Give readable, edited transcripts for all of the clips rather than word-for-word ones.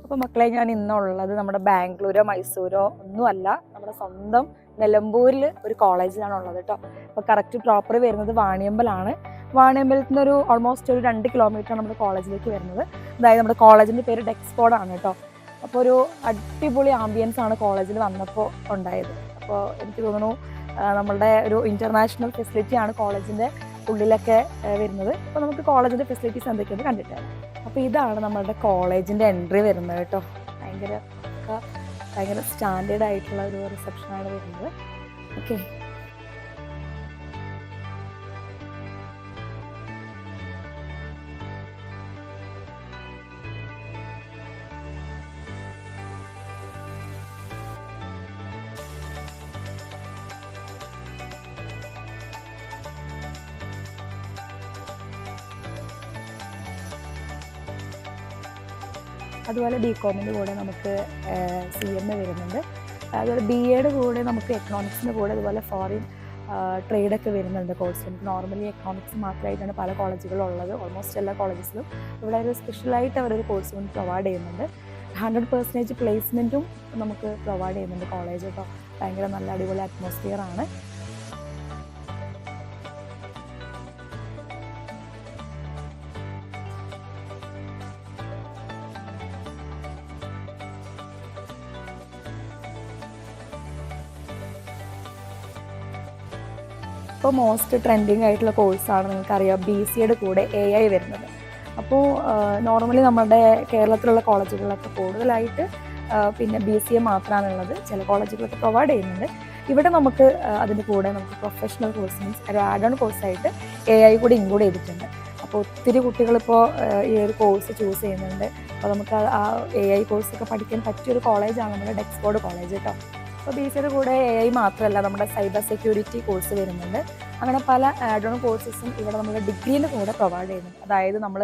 അപ്പോൾ മക്കളെ, ഞാൻ ഇന്നുള്ളത് നമ്മുടെ ബാംഗ്ലൂരോ മൈസൂരോ ഒന്നുമല്ല, നമ്മുടെ സ്വന്തം നിലമ്പൂരിൽ ഒരു കോളേജിലാണ് ഉള്ളത് കേട്ടോ. അപ്പോൾ കറക്റ്റ് പ്രോപ്പർ വരുന്നത് വാണിയമ്പലാണ്. വാണിയമ്പലത്തിൽ നിന്ന് ഓൾമോസ്റ്റ് ഒരു 2 കിലോമീറ്ററാണ് നമ്മുടെ കോളേജിലേക്ക് വരുന്നത്. അതായത് നമ്മുടെ കോളേജിൻ്റെ പേര് ഡെക്സ്ഫോർഡ് കേട്ടോ. അപ്പോൾ ഒരു അടിപൊളി ആംബിയൻസ് ആണ് കോളേജിൽ വന്നപ്പോൾ ഉണ്ടായത്. അപ്പോൾ എനിക്ക് തോന്നുന്നു നമ്മളുടെ ഒരു ഇൻ്റർനാഷണൽ ഫെസിലിറ്റിയാണ് കോളേജിൻ്റെ ഉള്ളിലൊക്കെ വരുന്നത്. അപ്പോൾ നമുക്ക് കോളേജിൻ്റെ ഫെസിലിറ്റീസ് എന്തൊക്കെയാണ് കണ്ടിട്ട്. അപ്പോൾ ഇതാണ് നമ്മളുടെ കോളേജിൻ്റെ എൻട്രി വരുന്നത് കേട്ടോ. ഭയങ്കര സ്റ്റാൻഡേർഡ് ആയിട്ടുള്ള ഒരു റിസപ്ഷനാണ് വരുന്നത്. ഓക്കെ, അതുപോലെ ബികോമിൻ്റെ കൂടെ നമുക്ക് CMA വരുന്നുണ്ട്. അതുപോലെ BAയുടെ കൂടെ നമുക്ക് എക്കണോമിക്സിൻ്റെ കൂടെ അതുപോലെ ഫോറിൻ ട്രേഡൊക്കെ വരുന്നുണ്ട് കോഴ്സ്. നമുക്ക് നോർമലി എക്കണോമിക്സ് മാത്രമായിട്ടാണ് പല കോളേജുകളും ഉള്ളത്. ഓൾമോസ്റ്റ് എല്ലാ കോളേജസിലും ഇവിടെ ഒരു സ്പെഷ്യലായിട്ട് അവരൊരു കോഴ്സ് കൊണ്ട് പ്രൊവൈഡ് ചെയ്യുന്നുണ്ട്. 100% പ്ലേസ്മെൻറ്റും നമുക്ക് പ്രൊവൈഡ് ചെയ്യുന്നുണ്ട് കോളേജ് കേട്ടോ. ഭയങ്കര നല്ല അടിപൊളി അറ്റ്മോസ്ഫിയർ ആണ്. ഇപ്പോൾ മോസ്റ്റ് ട്രെൻഡിങ് ആയിട്ടുള്ള കോഴ്സാണ് നിങ്ങൾക്കറിയാം BCAയുടെ കൂടെ AI വരുന്നത്. അപ്പോൾ നോർമലി നമ്മുടെ കേരളത്തിലുള്ള കോളേജുകളിലൊക്കെ കൂടുതലായിട്ട് പിന്നെ BCA മാത്രമാണുള്ളത്. ചില കോളേജുകളൊക്കെ പ്രൊവൈഡ് ചെയ്യുന്നുണ്ട്. ഇവിടെ നമുക്ക് അതിൻ്റെ കൂടെ നമുക്ക് പ്രൊഫഷണൽ കോഴ്സ് മീൻസ് ഒരു ആഡ് ഓൺ കോഴ്സായിട്ട് AI കൂടി ഇൻക്ലൂഡ് ചെയ്തിട്ടുണ്ട്. അപ്പോൾ ഒത്തിരി കുട്ടികളിപ്പോൾ ഈ ഒരു കോഴ്സ് ചൂസ് ചെയ്യുന്നുണ്ട്. അപ്പോൾ നമുക്ക് ആ AI കോഴ്സൊക്കെ പഠിക്കാൻ പറ്റിയൊരു കോളേജാണ് നമ്മുടെ ഡെക്സ്ഫോർഡ് കോളേജ് കേട്ടോ. അപ്പോൾ BCAയുടെ കൂടെ AI മാത്രമല്ല, നമ്മുടെ സൈബർ സെക്യൂരിറ്റി കോഴ്സ് വരുന്നുണ്ട്. അങ്ങനെ പല ആഡ് ഓൺ കോഴ്സസും ഇവിടെ നമ്മുടെ ഡിഗ്രീൻ്റെ കൂടെ പ്രൊവൈഡ് ചെയ്യുന്നുണ്ട്. അതായത് നമ്മൾ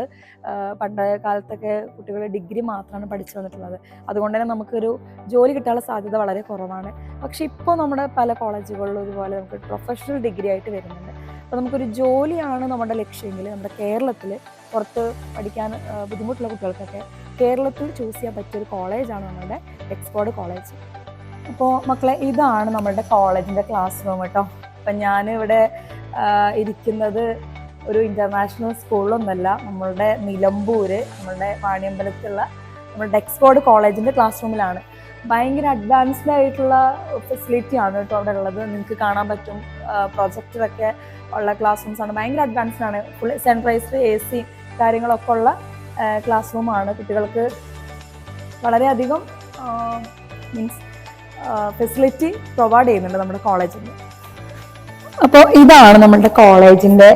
പണ്ട് കാലത്തൊക്കെ കുട്ടികൾ ഡിഗ്രി മാത്രമാണ് പഠിച്ചു വന്നിട്ടുള്ളത്. അതുകൊണ്ട് തന്നെ നമുക്കൊരു ജോലി കിട്ടാനുള്ള സാധ്യത വളരെ കുറവാണ്. പക്ഷേ ഇപ്പോൾ നമ്മുടെ പല കോളേജുകളിലും ഇതുപോലെ നമുക്ക് പ്രൊഫഷണൽ ഡിഗ്രി ആയിട്ട് വരുന്നുണ്ട്. അപ്പോൾ നമുക്കൊരു ജോലിയാണ് നമ്മുടെ ലക്ഷ്യമെങ്കിൽ നമ്മുടെ കേരളത്തിൽ പുറത്ത് പഠിക്കാൻ ബുദ്ധിമുട്ടുള്ള കുട്ടികൾക്കൊക്കെ കേരളത്തിൽ ചൂസ് ചെയ്യാൻ പറ്റിയൊരു കോളേജാണ് നമ്മുടെ ഡെക്സ്ഫോർഡ് കോളേജ്. അപ്പോൾ മക്കളെ, ഇതാണ് നമ്മളുടെ കോളേജിൻ്റെ ക്ലാസ് റൂം കേട്ടോ. അപ്പം ഞാനിവിടെ ഇരിക്കുന്നത് ഒരു ഇൻ്റർനാഷണൽ സ്കൂളിലൊന്നുമല്ല, നമ്മളുടെ നിലമ്പൂര് നമ്മളുടെ വാണിയമ്പലത്തുള്ള നമ്മുടെ ഡെക്സ്ഫോർഡ് കോളേജിൻ്റെ ക്ലാസ് റൂമിലാണ്. ഭയങ്കര അഡ്വാൻസ്ഡ് ആയിട്ടുള്ള ഫെസിലിറ്റിയാണ് കേട്ടോ അവിടെ ഉള്ളത്. നിങ്ങൾക്ക് കാണാൻ പറ്റും, പ്രൊജക്ടറൊക്കെ ഉള്ള ക്ലാസ് റൂംസാണ്. ഭയങ്കര അഡ്വാൻസ്ഡ് ആണ്. ഫുൾ സെൻട്രൈസ്ഡ് AC കാര്യങ്ങളൊക്കെ ഉള്ള ക്ലാസ് റൂമാണ്. കുട്ടികൾക്ക് വളരെയധികം മീൻസ് ഫെസിലിറ്റി പ്രൊവൈഡ് ചെയ്യുന്നുണ്ട് നമ്മുടെ കോളേജിൽ. അപ്പോൾ ഇതാണ് നമ്മുടെ കോളേജിൻ്റെ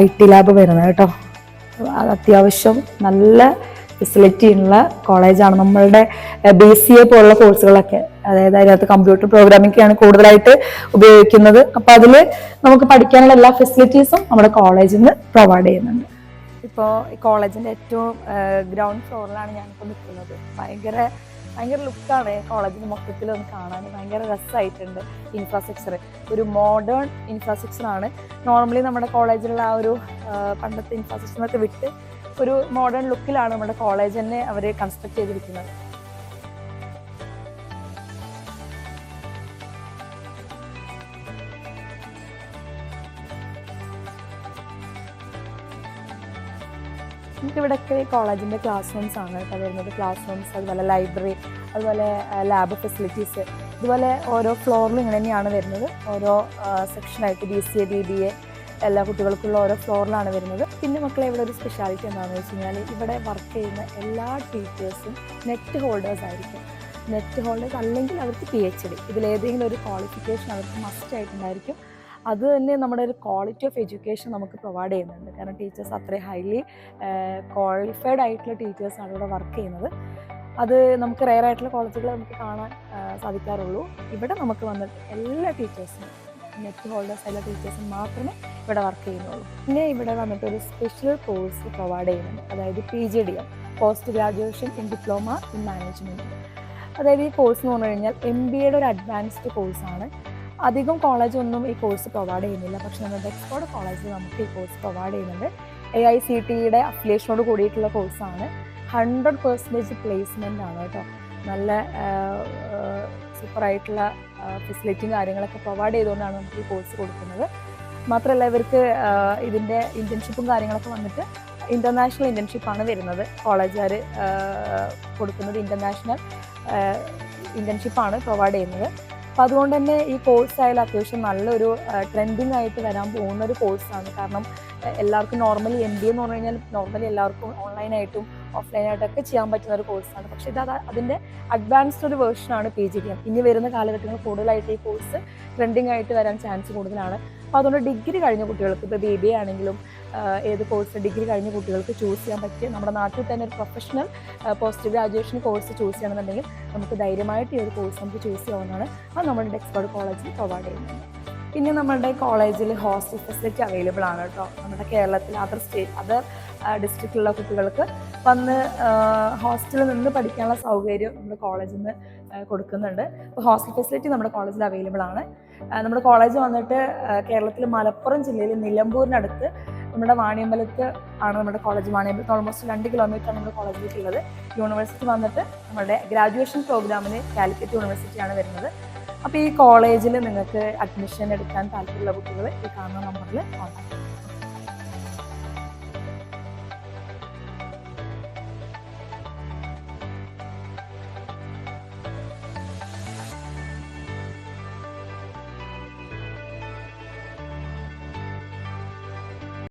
IT ലാബ് വരുന്നത് കേട്ടോ. അത് അത്യാവശ്യം നല്ല ഫെസിലിറ്റി ഉള്ള കോളേജാണ്. നമ്മളുടെ BCA പോലുള്ള കോഴ്സുകളൊക്കെ, അതായത് അതിനകത്ത് കമ്പ്യൂട്ടർ പ്രോഗ്രാമിംഗൊക്കെയാണ് കൂടുതലായിട്ട് ഉപയോഗിക്കുന്നത്. അപ്പോൾ അതിൽ നമുക്ക് പഠിക്കാനുള്ള എല്ലാ ഫെസിലിറ്റീസും നമ്മുടെ കോളേജിൽ നിന്ന് പ്രൊവൈഡ് ചെയ്യുന്നുണ്ട്. ഇപ്പോൾ ഈ കോളേജിൻ്റെ ഏറ്റവും ഗ്രൗണ്ട് ഫ്ലോറിലാണ് ഞാനിപ്പോൾ നിൽക്കുന്നത്. ഭയങ്കര ലുക്കാണ് കോളേജിന് മൊത്തത്തിൽ ഒന്ന് കാണാൻ. ഭയങ്കര രസമായിട്ടുണ്ട്. ഇൻഫ്രാസ്ട്രക്ചർ ഒരു മോഡേൺ ഇൻഫ്രാസ്ട്രക്ചറാണ്. നോർമലി നമ്മുടെ കോളേജിലുള്ള ആ ഒരു പണ്ടത്തെ ഇൻഫ്രാസ്ട്രക്ചറിനൊക്കെ വിട്ട് ഒരു മോഡേൺ ലുക്കിലാണ് നമ്മുടെ കോളേജ് തന്നെ അവർ കൺസ്ട്രക്ട് ചെയ്തിരിക്കുന്നത്. നമുക്കിവിടെയൊക്കെ കോളേജിൻ്റെ ക്ലാസ് റൂംസ് ആണ് കേട്ടോ വരുന്നത്. ക്ലാസ് റൂംസ്, അതുപോലെ ലൈബ്രറി, അതുപോലെ ലാബ് ഫെസിലിറ്റീസ്, ഇതുപോലെ ഓരോ ഫ്ലോറിലും ഇങ്ങനെ തന്നെയാണ് വരുന്നത്. ഓരോ സെക്ഷനായിട്ട് BCA BBA എല്ലാ കുട്ടികൾക്കുള്ള ഓരോ ഫ്ലോറിലാണ് വരുന്നത്. പിന്നെ മക്കളെ, ഇവിടെ ഒരു സ്പെഷ്യാലിറ്റി എന്താണെന്ന് വെച്ച് കഴിഞ്ഞാൽ ഇവിടെ വർക്ക് ചെയ്യുന്ന എല്ലാ ടീച്ചേഴ്സും നെറ്റ് ഹോൾഡേഴ്സ് ആയിരിക്കും. നെറ്റ് ഹോൾഡേഴ്സ് അല്ലെങ്കിൽ അവർക്ക് PhD, ഇതിലേതെങ്കിലും ഒരു ക്വാളിഫിക്കേഷൻ അവർക്ക് മസ്റ്റ് ആയിട്ടുണ്ടായിരിക്കും. അത് തന്നെ നമ്മുടെ ഒരു ക്വാളിറ്റി ഓഫ് എഡ്യൂക്കേഷൻ നമുക്ക് പ്രൊവൈഡ് ചെയ്യുന്നുണ്ട്. കാരണം ടീച്ചേഴ്സ് അത്രയും ഹൈലി ക്വാളിഫൈഡ് ആയിട്ടുള്ള ടീച്ചേഴ്സാണ് ഇവിടെ വർക്ക് ചെയ്യുന്നത്. അത് നമുക്ക് റെയർ ആയിട്ടുള്ള കോളേജുകൾ നമുക്ക് കാണാൻ സാധിക്കാറുള്ളൂ. ഇവിടെ നമുക്ക് വന്നിട്ട് എല്ലാ ടീച്ചേഴ്സും നെറ്റ് ഹോൾഡേഴ്സ് ആയിട്ടുള്ള ടീച്ചേഴ്സും മാത്രമേ ഇവിടെ വർക്ക് ചെയ്യുന്നുള്ളൂ. പിന്നെ ഇവിടെ വന്നിട്ട് ഒരു സ്പെഷ്യൽ കോഴ്സ് പ്രൊവൈഡ് ചെയ്യുന്നുണ്ട്. അതായത് PGDM, post graduation in diploma in management. അതായത് ഈ കോഴ്സ് എന്ന് പറഞ്ഞു കഴിഞ്ഞാൽ MBAയുടെ ഒരു അഡ്വാൻസ്ഡ് കോഴ്സാണ്. അധികം കോളേജൊന്നും ഈ കോഴ്സ് പ്രൊവൈഡ് ചെയ്യുന്നില്ല. പക്ഷേ നമ്മുടെ ഡെക്സ്ഫോർഡ് കോളേജിൽ നമുക്ക് ഈ കോഴ്സ് പ്രൊവൈഡ് ചെയ്യുന്നുണ്ട്. AICTEയുടെ അഫിലിയേഷനോട് കൂടിയിട്ടുള്ള കോഴ്സാണ്. 100% പ്ലേസ്മെൻ്റ് ആണ് കേട്ടോ. നല്ല സൂപ്പറായിട്ടുള്ള ഫെസിലിറ്റിയും കാര്യങ്ങളൊക്കെ പ്രൊവൈഡ് ചെയ്തുകൊണ്ടാണ് നമുക്ക് ഈ കോഴ്സ് കൊടുക്കുന്നത്. മാത്രമല്ല ഇവർക്ക് ഇതിൻ്റെ ഇൻറ്റേൺഷിപ്പും കാര്യങ്ങളൊക്കെ വന്നിട്ട് ഇൻ്റർനാഷണൽ ഇൻറ്റേൺഷിപ്പാണ് വരുന്നത്. കോളേജുകാർ കൊടുക്കുന്നത് ഇൻ്റർനാഷണൽ ഇൻറ്റേൺഷിപ്പാണ് പ്രൊവൈഡ് ചെയ്യുന്നത്. അപ്പോൾ അതുകൊണ്ട് തന്നെ ഈ കോഴ്സ് ആയാലും അത്യാവശ്യം നല്ലൊരു ട്രെൻഡിങ് ആയിട്ട് വരാൻ പോകുന്ന ഒരു കോഴ്സാണ്. കാരണം എല്ലാവർക്കും നോർമലി MBA എന്ന് പറഞ്ഞു കഴിഞ്ഞാൽ നോർമലി എല്ലാവർക്കും ഓൺലൈനായിട്ടും ഓഫ്ലൈനായിട്ടൊക്കെ ചെയ്യാൻ പറ്റുന്ന ഒരു കോഴ്സാണ്. പക്ഷേ ഇത് അതിൻ്റെ അഡ്വാൻസ്ഡ് ഒരു വേർഷനാണ് PGDM. ഇനി വരുന്ന കാലഘട്ടങ്ങളിൽ കൂടുതലായിട്ട് ഈ കോഴ്സ് ട്രെൻഡിങ് ആയിട്ട് വരാൻ ചാൻസ് കൂടുതലാണ്. അപ്പോൾ അതുകൊണ്ട് ഡിഗ്രി കഴിഞ്ഞ കുട്ടികൾക്ക്, ഇപ്പോൾ BBA ആണെങ്കിലും ഏത് കോഴ്സ് ഡിഗ്രി കഴിഞ്ഞ കുട്ടികൾക്ക് ചൂസ് ചെയ്യാൻ പറ്റിയ നമ്മുടെ നാട്ടിൽ തന്നെ ഒരു professional post graduation course choose ചെയ്യണമെന്നുണ്ടെങ്കിൽ നമുക്ക് ധൈര്യമായിട്ട് ഈ ഒരു കോഴ്സ് നമുക്ക് ചൂസ് ചെയ്യാവുന്നതാണ്. അത് നമ്മുടെ ഡെക്സ്ബേർഡ് കോളേജിൽ പ്രൊവൈഡ് ചെയ്യുന്നത്. പിന്നെ നമ്മുടെ കോളേജിൽ ഹോസ്റ്റൽ ഫെസിലിറ്റി അവൈലബിൾ ആണ് കേട്ടോ. നമ്മുടെ കേരളത്തിൽ അതർ ഡിസ്ട്രിക്റ്റിലുള്ള കുട്ടികൾക്ക് വന്ന് ഹോസ്റ്റലിൽ നിന്ന് പഠിക്കാനുള്ള സൗകര്യം നമ്മുടെ കോളേജിൽ നിന്ന് കൊടുക്കുന്നുണ്ട്. അപ്പോൾ ഹോസ്റ്റൽ ഫെസിലിറ്റി നമ്മുടെ കോളേജിൽ അവൈലബിൾ ആണ്. നമ്മുടെ കോളേജ് വന്നിട്ട് കേരളത്തിൽ മലപ്പുറം ജില്ലയിൽ നിലമ്പൂരിനടുത്ത് നമ്മുടെ വാണിയമ്പലത്ത് ആണ് നമ്മുടെ കോളേജ്. വാണിയമ്പലത്ത് ഓൾമോസ്റ്റ് 2 കിലോമീറ്ററാണ് നമ്മുടെ കോളേജിലേക്കുള്ളത്. യൂണിവേഴ്സിറ്റി വന്നിട്ട് നമ്മുടെ ഗ്രാജുവേഷൻ പ്രോഗ്രാമിന് കാലിക്കറ്റ് യൂണിവേഴ്സിറ്റിയാണ് വരുന്നത്. അപ്പോൾ ഈ കോളേജിൽ നിങ്ങൾക്ക് അഡ്മിഷൻ എടുക്കാൻ താല്പര്യമുള്ള കുട്ടികൾ ഈ കാണുന്ന നമ്പറിൽ കോൺടാക്ട്